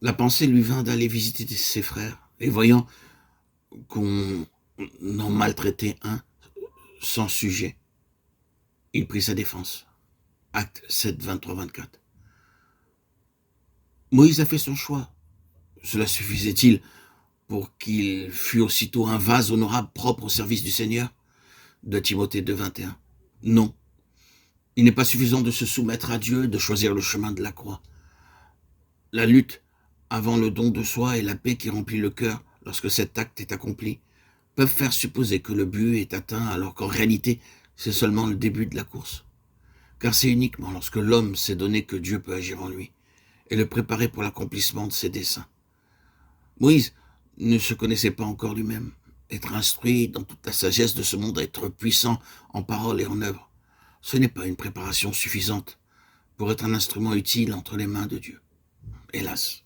La pensée lui vint d'aller visiter ses frères, et voyant qu'on en maltraitait un sans sujet, il prit sa défense. Acte 7, 23, 24. Moïse a fait son choix. Cela suffisait-il pour qu'il fût aussitôt un vase honorable propre au service du Seigneur? De Timothée 2, 21. Non. Il n'est pas suffisant de se soumettre à Dieu, de choisir le chemin de la croix. La lutte avant le don de soi et la paix qui remplit le cœur lorsque cet acte est accompli peuvent faire supposer que le but est atteint alors qu'en réalité c'est seulement le début de la course. Car c'est uniquement lorsque l'homme s'est donné que Dieu peut agir en lui et le préparer pour l'accomplissement de ses desseins. Moïse ne se connaissait pas encore lui-même. Être instruit dans toute la sagesse de ce monde, être puissant en parole et en œuvre, ce n'est pas une préparation suffisante pour être un instrument utile entre les mains de Dieu. Hélas.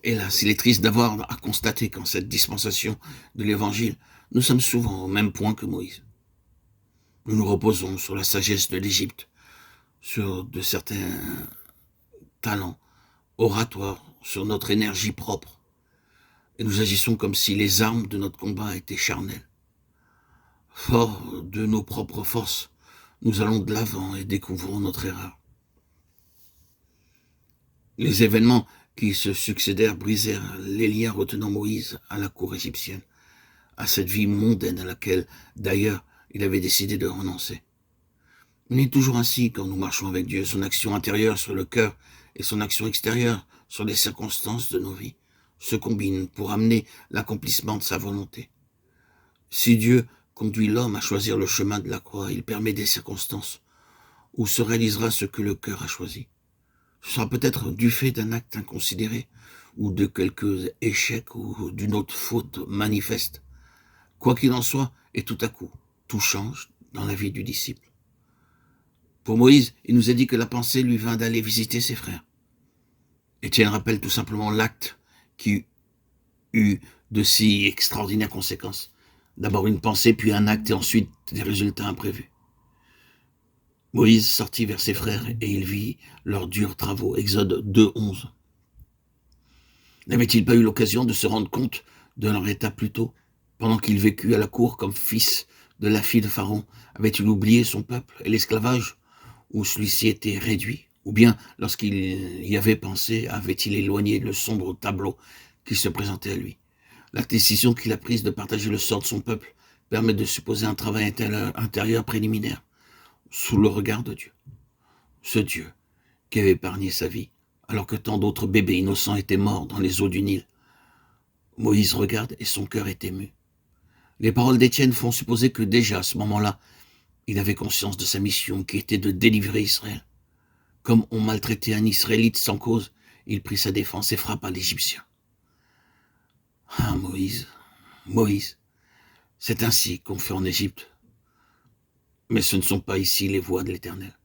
Hélas, il est triste d'avoir à constater qu'en cette dispensation de l'Évangile, nous sommes souvent au même point que Moïse. Nous nous reposons sur la sagesse de l'Égypte, sur de certains talents oratoires, sur notre énergie propre, et nous agissons comme si les armes de notre combat étaient charnelles. Forts de nos propres forces, nous allons de l'avant et découvrons notre erreur. Les événements qui se succédèrent brisèrent les liens retenant Moïse à la cour égyptienne, à cette vie mondaine à laquelle, d'ailleurs, il avait décidé de renoncer. Il est toujours ainsi quand nous marchons avec Dieu, son action intérieure sur le cœur et son action extérieure sur les circonstances de nos vies se combinent pour amener l'accomplissement de sa volonté. Si Dieu conduit l'homme à choisir le chemin de la croix, il permet des circonstances où se réalisera ce que le cœur a choisi. Ce sera peut-être du fait d'un acte inconsidéré, ou de quelques échecs, ou d'une autre faute manifeste. Quoi qu'il en soit, et tout à coup, tout change dans la vie du disciple. Pour Moïse, il nous a dit que la pensée lui vint d'aller visiter ses frères. Étienne rappelle tout simplement l'acte qui eut de si extraordinaires conséquences. D'abord une pensée, puis un acte, et ensuite des résultats imprévus. Moïse sortit vers ses frères, et il vit leurs durs travaux. Exode 2, 11. N'avait-il pas eu l'occasion de se rendre compte de leur état plus tôt, pendant qu'il vécut à la cour comme fils de la fille de Pharaon? Avait-il oublié son peuple et l'esclavage, où celui-ci était réduit? Ou bien, lorsqu'il y avait pensé, avait-il éloigné le sombre tableau qui se présentait à lui? La décision qu'il a prise de partager le sort de son peuple permet de supposer un travail intérieur préliminaire, sous le regard de Dieu. Ce Dieu qui avait épargné sa vie, alors que tant d'autres bébés innocents étaient morts dans les eaux du Nil. Moïse regarde et son cœur est ému. Les paroles d'Étienne font supposer que déjà à ce moment-là, il avait conscience de sa mission qui était de délivrer Israël. Comme on maltraitait un Israélite sans cause, il prit sa défense et frappa l'Égyptien. Ah, Moïse, Moïse, c'est ainsi qu'on fait en Égypte. Mais ce ne sont pas ici les voies de l'Éternel.